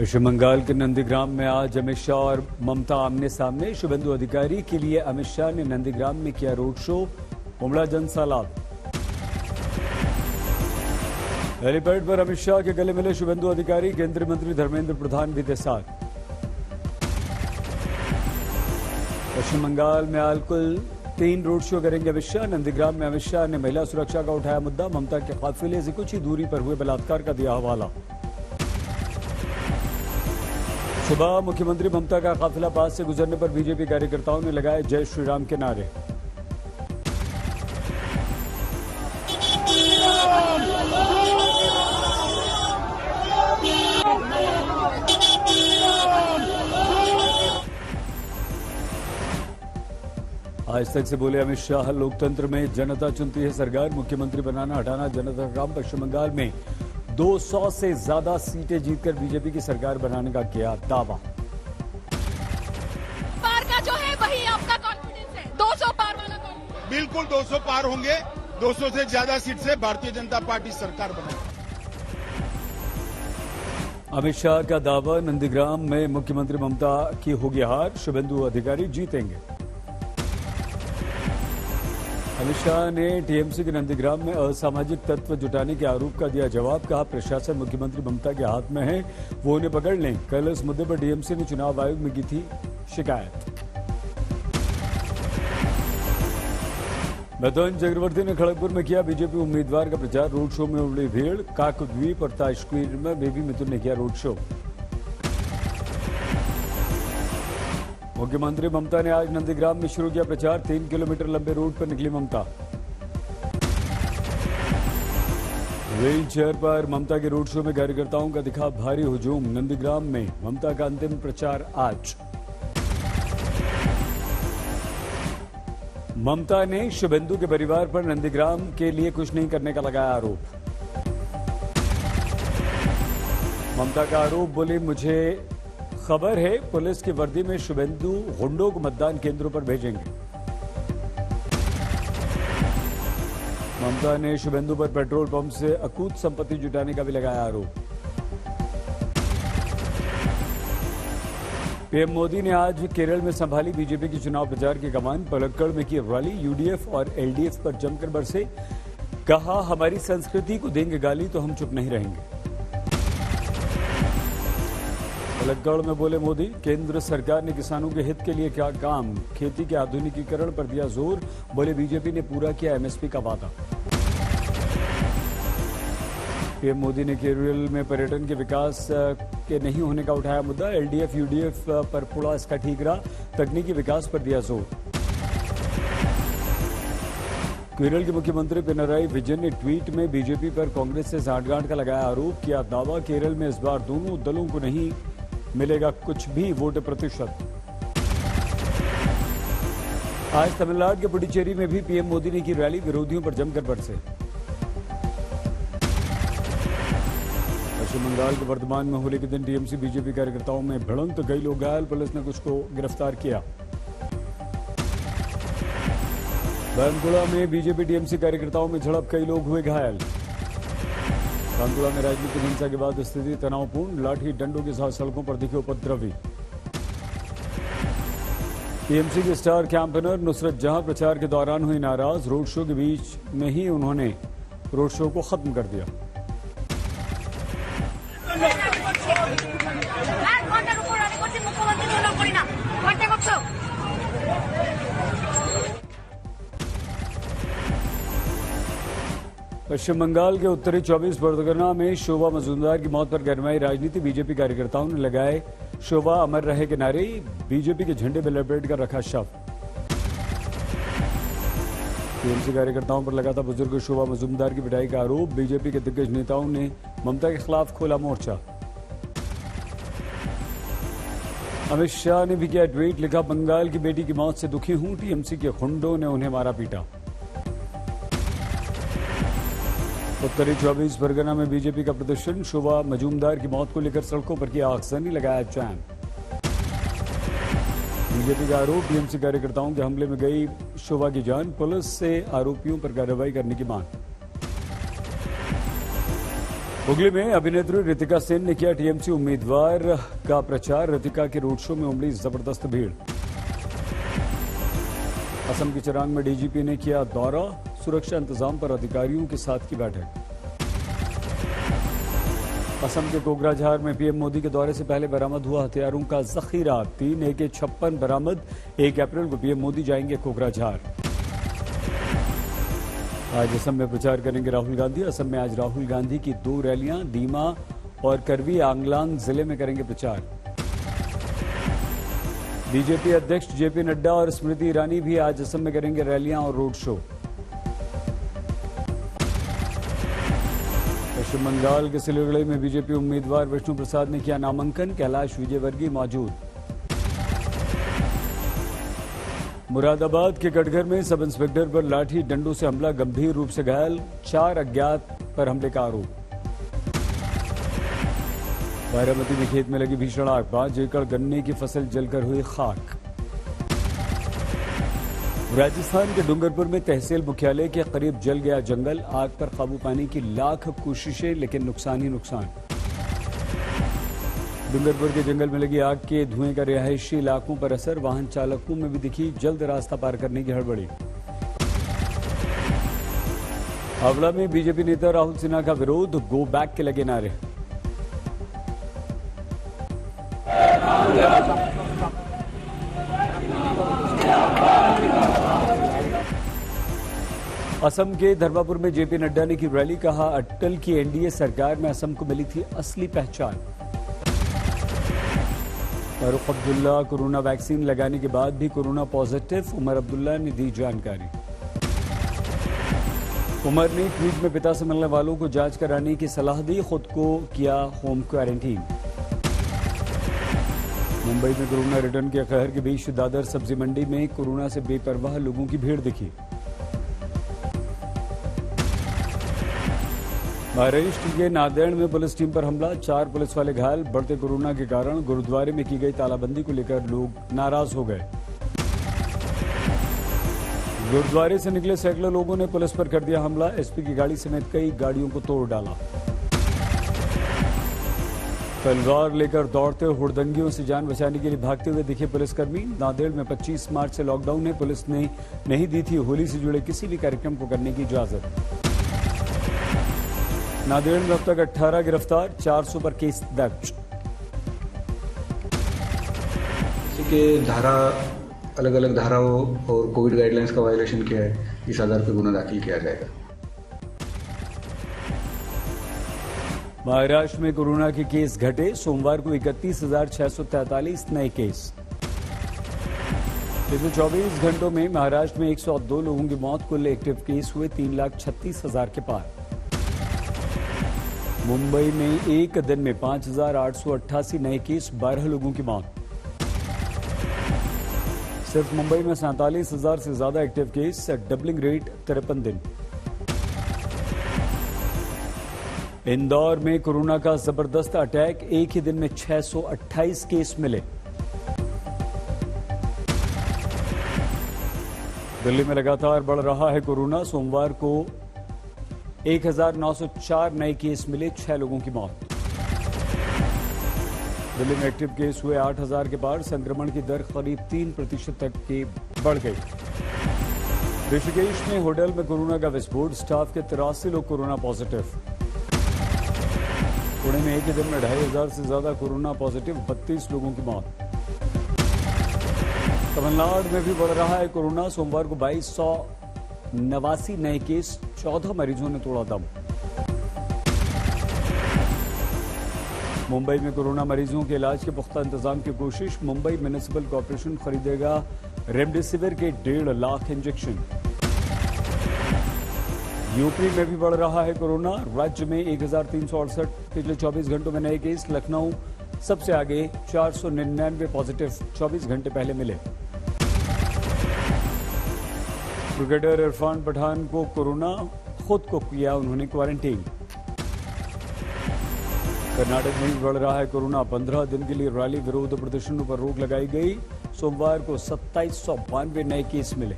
पश्चिम बंगाल के नंदीग्राम में आज अमित शाह और ममता आमने सामने। शुभेंदु अधिकारी के लिए अमित शाह ने नंदीग्राम में किया रोड शो, उमड़ा जनसैलाब। हेलीपैड पर अमित शाह के गले मिले शुभेंदु अधिकारी, केंद्रीय मंत्री धर्मेंद्र प्रधान भी थे साथ। पश्चिम बंगाल में आज कुल 3 रोड शो करेंगे अमित शाह। नंदीग्राम में अमित शाह ने महिला सुरक्षा का उठाया मुद्दा, ममता के काफिले से कुछ ही दूरी पर हुए बलात्कार का दिया हवाला। सुबह मुख्यमंत्री ममता का काफिला पास से गुजरने पर बीजेपी कार्यकर्ताओं ने लगाए जय श्री राम के नारे। आज तक से बोले अमित शाह, लोकतंत्र में जनता चुनती है सरकार, मुख्यमंत्री बनाना हटाना जनता का काम। पश्चिम बंगाल में 200 से ज्यादा सीटें जीतकर बीजेपी की सरकार बनाने का किया दावा। पार का जो है वही आपका कॉन्फिडेंस है, 200 पार वाला कॉन्फिडेंस। बिल्कुल 200 पार होंगे, 200 से ज्यादा सीट से भारतीय जनता पार्टी सरकार बनेगी। अमित शाह का दावा, नंदीग्राम में मुख्यमंत्री ममता की होगी हार, शुभेंदु अधिकारी जीतेंगे। अमित शाह ने टीएमसी के नंदीग्राम में असामाजिक तत्व जुटाने के आरोप का दिया जवाब, कहा प्रशासन मुख्यमंत्री ममता के हाथ में है, वो उन्हें पकड़ लें। कल इस मुद्दे पर टीएमसी ने चुनाव आयोग में की थी शिकायत। बतौन चक्रवर्ती ने खड़गपुर में किया बीजेपी उम्मीदवार का प्रचार, रोड शो में उमड़ी भीड़। काकद्वीप और ताजकुईर में बेबी मिथुन ने किया रोड शो। मुख्यमंत्री ममता ने आज नंदीग्राम में शुरू किया प्रचार, 3 किलोमीटर लंबे रूट पर निकली ममता। व्हील चेयर पर ममता के रोड शो में कार्यकर्ताओं का दिखा भारी हुजूम। नंदीग्राम में ममता का अंतिम प्रचार आज। ममता ने शुभेंदु के परिवार पर नंदीग्राम के लिए कुछ नहीं करने का लगाया आरोप। ममता का आरोप, बोले मुझे खबर है पुलिस की वर्दी में शुभेंदु गुंडों को मतदान केंद्रों पर भेजेंगे। ममता ने शुभेंदु पर पेट्रोल पंप से अकूत संपत्ति जुटाने का भी लगाया आरोप। पीएम मोदी ने आज केरल में संभाली बीजेपी की चुनाव प्रचार की कमान, पलक्कड़ में की रैली। यूडीएफ और एलडीएफ पर जमकर बरसे, कहा हमारी संस्कृति को देंगे गाली तो हम चुप नहीं रहेंगे। पलक्कड़ में बोले मोदी, केंद्र सरकार ने किसानों के हित के लिए क्या काम, खेती के आधुनिकीकरण पर दिया जोर। बोले बीजेपी ने पूरा किया एमएसपी का वादा। पीएम मोदी ने केरल में पर्यटन के विकास के नहीं होने का उठाया मुद्दा, एलडीएफ यूडीएफ पर पुड़ा इसका ठीकरा, तकनीकी विकास पर दिया जोर। केरल के मुख्यमंत्री पिनराई विजयन ने ट्वीट में बीजेपी पर कांग्रेस से सांठगांठ का लगाया आरोप, किया दावा केरल में इस बार दोनों दलों को नहीं मिलेगा कुछ भी वोट प्रतिशत। आज तमिलनाडु के पुडुचेरी में भी पीएम मोदी ने की रैली, विरोधियों पर जमकर बरसे। पश्चिम बंगाल के वर्धमान में होली के दिन टीएमसी बीजेपी कार्यकर्ताओं में भिड़ंत, कई लोग घायल, पुलिस ने कुछ को गिरफ्तार किया। बांकुड़ा में बीजेपी टीएमसी कार्यकर्ताओं में झड़प, कई लोग हुए घायल। बांकुड़ा में राजनीतिक हिंसा के बाद स्थिति तनावपूर्ण, लाठी डंडों के साथ सड़कों पर दिखे उपद्रवी। टीएमसी के स्टार कैंपेनर नुसरत जहां प्रचार के दौरान हुई नाराज, रोड शो के बीच में ही उन्होंने रोड शो को खत्म कर दिया। पश्चिम बंगाल के उत्तरी 24 परगना में शोभा मजूमदार की मौत पर गरमाई राजनीति, बीजेपी कार्यकर्ताओं ने लगाए शोभा अमर रहे के नारे, बीजेपी के झंडे में लपेट कर रखा शव। टीएमसी कार्यकर्ताओं पर लगा था बुजुर्ग शोभा मजूमदार की पिटाई का आरोप, बीजेपी के दिग्गज नेताओं ने ममता के खिलाफ खोला मोर्चा। अमित शाह ने भी किया ट्वीट, लिखा बंगाल की बेटी की मौत से दुखी हूं, टीएमसी के गुंडों ने उन्हें मारा पीटा। उत्तरी 24 परगना में बीजेपी का प्रदर्शन, शोभा मजूमदार की मौत को लेकर सड़कों पर किया आगजनी, लगाया चैन। बीजेपी का आरोप, टीएमसी कार्यकर्ताओं के हमले में गई शोभा की जान, पुलिस से आरोपियों पर कार्रवाई करने की मांग। हुगली में अभिनेत्री ऋतिका सेन ने किया टीएमसी उम्मीदवार का प्रचार। ऋतिका के रोड शो में उमड़ी जबरदस्त भीड़। असम के चिरांग में डीजीपी ने किया दौरा। सुरक्षा इंतजाम पर अधिकारियों के साथ की बैठक। असम के कोकराझार में पीएम मोदी के दौरे से पहले बरामद हुआ हथियारों का जखीरा। 3 AK-56 बरामद। 1 अप्रैल को पीएम मोदी जाएंगे कोकराझार। आज असम में प्रचार करेंगे राहुल गांधी। असम में आज राहुल गांधी की 2 रैलियां दीमा और करवी आंगलांग जिले में करेंगे प्रचार। बीजेपी अध्यक्ष जेपी नड्डा और स्मृति ईरानी भी आज असम में करेंगे रैलियां और रोड शो। पश्चिम बंगाल के सिलीगुड़ी में बीजेपी उम्मीदवार विष्णु प्रसाद ने किया नामांकन। कैलाश विजयवर्गीय मौजूद। मुरादाबाद के कटघर में सब इंस्पेक्टर पर लाठी डंडों से हमला, गंभीर रूप से घायल। 4 अज्ञात पर हमले का आरोप। बारामती में खेत में लगी भीषण आग। 5 एकड़ गन्ने की फसल जलकर हुई खाक। राजस्थान के डूंगरपुर में तहसील मुख्यालय के करीब जल गया जंगल। आग पर काबू पाने की लाख कोशिशें, लेकिन नुकसान ही नुकसान। डूंगरपुर के जंगल में लगी आग के धुएं का रिहायशी इलाकों पर असर। वाहन चालकों में भी दिखी जल्द रास्ता पार करने की हड़बड़ी। हावड़ा में बीजेपी नेता राहुल सिन्हा का विरोध। गो बैक के लगे नारे। असम के धर्मापुर में जेपी नड्डा ने की रैली। कहा, अटल की एनडीए सरकार में असम को मिली थी असली पहचान। फारूक अब्दुल्ला कोरोना वैक्सीन लगाने के बाद भी कोरोना पॉजिटिव। उमर अब्दुल्ला ने दी जानकारी। उमर ने ट्वीट में पिता से मिलने वालों को जांच कराने की सलाह दी। खुद को किया होम क्वारंटीन। मुंबई में कोरोना रिटर्न के कहर के बीच दादर सब्जी मंडी में कोरोना से बेपरवाह लोगों की भीड़ दिखी। महाराष्ट्र के नांदेड़ में पुलिस टीम पर हमला। 4 पुलिस वाले घायल। बढ़ते कोरोना के कारण गुरुद्वारे में की गई तालाबंदी को लेकर लोग नाराज हो गए। गुरुद्वारे से निकले सैकड़ों लोगों ने पुलिस पर कर दिया हमला। एसपी की गाड़ी समेत कई गाड़ियों को तोड़ डाला। तलवार लेकर दौड़ते हुड़दंगियों से जान बचाने के लिए भागते हुए दिखे पुलिसकर्मी। नांदेड़ में 25 मार्च से लॉकडाउन है। पुलिस ने नहीं दी थी होली से जुड़े किसी भी कार्यक्रम को करने की इजाजत। नांदेड़ में अब तक 18 गिरफ्तार। 400 पर केस दर्ज। इसी के धारा अलग अलग धाराओं और कोविड गाइडलाइंस का वायलेशन किया है, इस आधार पर गुना दाखिल किया जाएगा। महाराष्ट्र में कोरोना के केस घटे। सोमवार को 31,643 नए केस। पिछले 24 घंटों में महाराष्ट्र में 102 लोगों की मौत। कुल एक्टिव केस हुए 3,36,000 के पार। मुंबई में एक दिन में 5,888 नए केस। 12 लोगों की मौत। सिर्फ मुंबई में 47,000 से ज्यादा एक्टिव केस। डबलिंग रेट 53 दिन। इंदौर में कोरोना का जबरदस्त अटैक। एक ही दिन में 628 केस मिले। दिल्ली में लगातार बढ़ रहा है कोरोना। सोमवार को 1,904 नए केस मिले। 6 लोगों की मौत। दिल्ली में एक्टिव केस हुए 8,000 के पार। संक्रमण की दर करीब 3% तक की बढ़ गई। ऋषिकेश में होटल में कोरोना का विस्फोट। स्टाफ के 83 लोग कोरोना पॉजिटिव। पुणे में एक ही दिन में 2,500 से ज्यादा कोरोना पॉजिटिव। 32 लोगों की मौत। तमिलनाडु में भी बढ़ रहा है कोरोना। सोमवार को 2,289 नए केस। 14 मरीजों ने तोड़ा दम। मुंबई में कोरोना मरीजों के इलाज के पुख्ता इंतजाम की कोशिश। मुंबई म्युनिसिपल कॉर्पोरेशन खरीदेगा रेमडेसिविर के 1.5 लाख इंजेक्शन। यूपी में भी बढ़ रहा है कोरोना। राज्य में 1,368 पिछले 24 घंटों में नए केस। लखनऊ सबसे आगे। 499 पॉजिटिव 24 घंटे पहले मिले। क्रिकेटर इरफान पठान को कोरोना। खुद को किया उन्होंने क्वारंटीन। कर्नाटक में भी बढ़ रहा है कोरोना। 15 दिन के लिए रैली विरोध प्रदर्शनों पर रोक लगाई गई। सोमवार को 2792 नए केस मिले।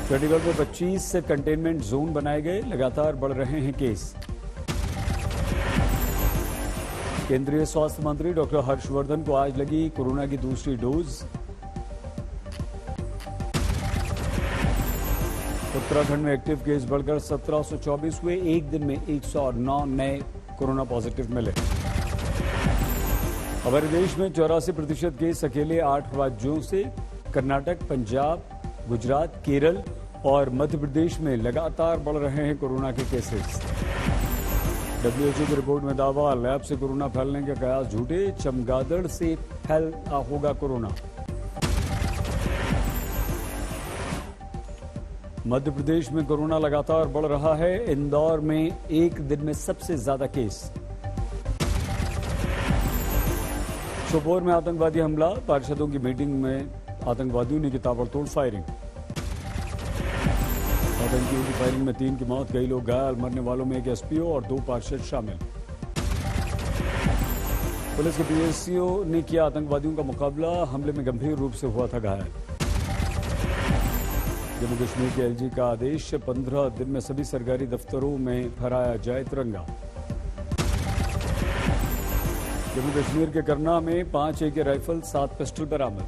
चंडीगढ़ में 25 कंटेनमेंट जोन बनाए गए, लगातार बढ़ रहे हैं केस। केंद्रीय स्वास्थ्य मंत्री डॉक्टर हर्षवर्धन को आज लगी कोरोना की दूसरी डोज। उत्तराखंड में एक्टिव केस बढ़कर 1724 हुए, एक दिन में 109 नए कोरोना पॉजिटिव मिले। हमारे देश में 84% केस अकेले 8 राज्यों से, कर्नाटक, पंजाब, गुजरात, केरल और मध्य प्रदेश में लगातार बढ़ रहे हैं कोरोना के केसेस। WHO की रिपोर्ट में दावा, लैब से कोरोना फैलने के कयास झूठे, चमगादड़ से फैला होगा कोरोना। मध्य प्रदेश में कोरोना लगातार बढ़ रहा है, इंदौर में एक दिन में सबसे ज्यादा केस। सोपोर में आतंकवादी हमला, पार्षदों की मीटिंग में आतंकवादियों ने की ताबड़तोड़ फायरिंग। आतंकियों की फायरिंग में 3 की मौत, कई लोग घायल, मरने वालों में एक एसपीओ और 2 पार्षद शामिल। पुलिस के पीएससीओ ने किया आतंकवादियों का मुकाबला, हमले में गंभीर रूप से हुआ था घायल। जम्मू कश्मीर के एलजी का आदेश, 15 दिन में सभी सरकारी दफ्तरों में फहराया जाए तिरंगा। जम्मू कश्मीर के करना में 5 AK राइफल, 7 पिस्टल बरामद।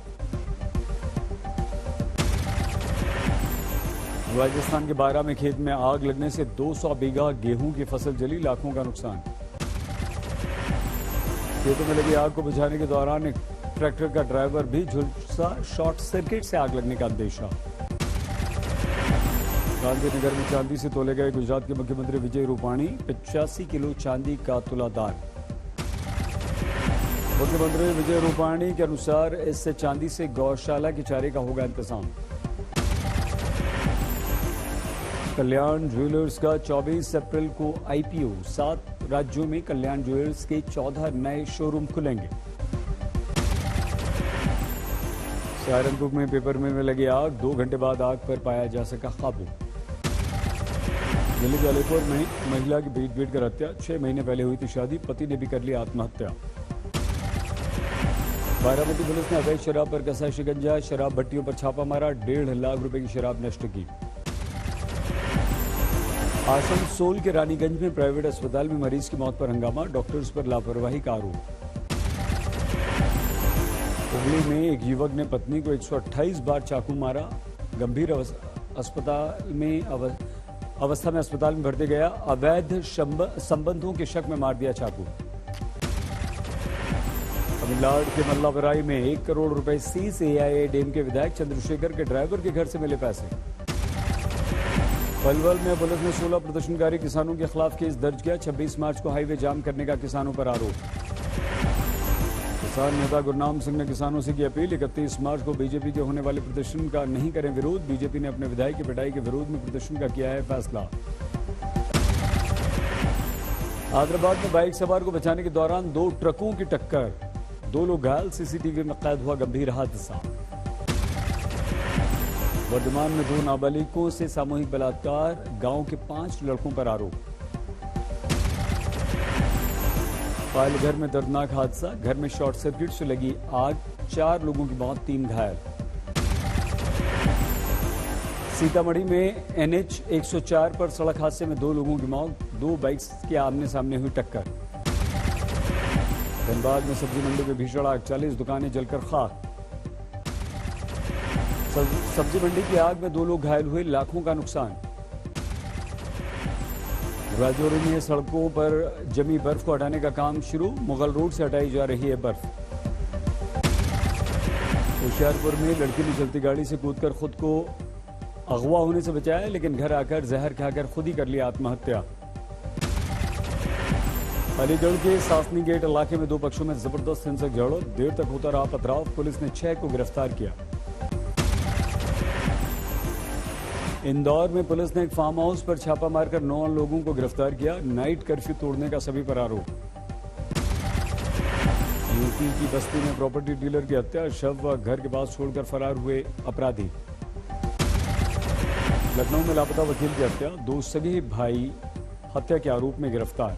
राजस्थान के बारा में खेत में आग लगने से 200 बीघा गेहूं की फसल जली, लाखों का नुकसान। खेतों में लगी आग को बुझाने के दौरान एक ट्रैक्टर का ड्राइवर भी झुलसा, शॉर्ट सर्किट से आग लगने का अंदेशा। गांधीनगर में चांदी से तोले गए गुजरात के मुख्यमंत्री विजय रूपाणी, 85 किलो चांदी का तुलादान। मुख्यमंत्री विजय रूपाणी के अनुसार इससे चांदी से गौशाला के चारे का होगा इंतजाम। कल्याण ज्वेलर्स का 24 अप्रैल को IPO, 7 राज्यों में कल्याण ज्वेलर्स के 14 नए शोरूम खुलेंगे। सहारनपुर में पेपर मिल में लगी आग, 2 घंटे बाद आग पर पाया जा सका काबू। दिल्ली के अलीपुर में महिला की पीट कर हत्या, 6 महीने पहले हुई थी शादी, पति ने भी कर ली आत्महत्या। बारामती पुलिस ने अवैध शराब पर कसा शिकंजा, शराब भट्टियों पर छापा मारा, 1.5 लाख रुपए की शराब नष्ट की। आसनसोल के रानीगंज में प्राइवेट अस्पताल में मरीज की मौत पर हंगामा, डॉक्टर्स पर लापरवाही का आरोप। हुगली में एक युवक ने पत्नी को 128 बार चाकू मारा, गंभीर अवस्था में अस्पताल में भर्ती गया, अवैध संबंधों के शक में मार दिया चाकू। तमिलनाडु के मल्लावराई में 1 करोड़ रुपए सीज, AIADM के विधायक चंद्रशेखर के ड्राइवर के घर से मिले पैसे। पलवल में पुलिस ने 16 प्रदर्शनकारी किसानों के खिलाफ केस दर्ज किया, 26 मार्च को हाईवे जाम करने का किसानों पर आरोप। किसान नेता गुरनाम सिंह ने किसानों से की अपील, 31 मार्च को बीजेपी के होने वाले प्रदर्शन का नहीं करें विरोध, बीजेपी ने अपने विधायक की पिटाई के विरोध में प्रदर्शन का किया है फैसला। हैदराबाद में बाइक सवार को बचाने के दौरान 2 ट्रकों की टक्कर, 2 लोग घायल, CCTV में कैद हुआ गंभीर हादसा। वर्धमान में 2 नाबालिगों से सामूहिक बलात्कार, गांव के 5 लड़कों पर आरोप। पालघर में दर्दनाक हादसा, घर में शॉर्ट सर्किट से लगी आग, 4 लोगों की मौत, 3 घायल। सीतामढ़ी में NH 104 पर सड़क हादसे में 2 लोगों की मौत, 2 बाइक्स के आमने सामने हुई टक्कर। धनबाद में सब्जी मंडी में भीषण आग, 40 दुकानें जलकर खाक। सब्जी मंडी की आग में 2 लोग घायल हुए, लाखों का नुकसान। राजौरी में सड़कों पर जमी बर्फ को हटाने का काम शुरू, मुगल रोड से हटाई जा रही है बर्फ। होशियारपुर में लड़की ने चलती गाड़ी से कूदकर खुद को अगवा होने से बचाया, लेकिन घर आकर जहर खाकर खुद ही कर लिया आत्महत्या। अलीगढ़ के सासनी गेट इलाके में 2 पक्षों में जबरदस्त हिंसक झड़प, देर तक होता रहा पथराव, पुलिस ने 6 को गिरफ्तार किया। इंदौर में पुलिस ने एक फार्म हाउस पर छापा मारकर 9 लोगों को गिरफ्तार किया, नाइट कर्फ्यू तोड़ने का सभी पर आरोप। यूपी की बस्ती में प्रॉपर्टी डीलर की हत्या, शव घर के पास छोड़कर फरार हुए अपराधी। लखनऊ में लापता वकील की हत्या, 2 सगे भाई हत्या के आरोप में गिरफ्तार।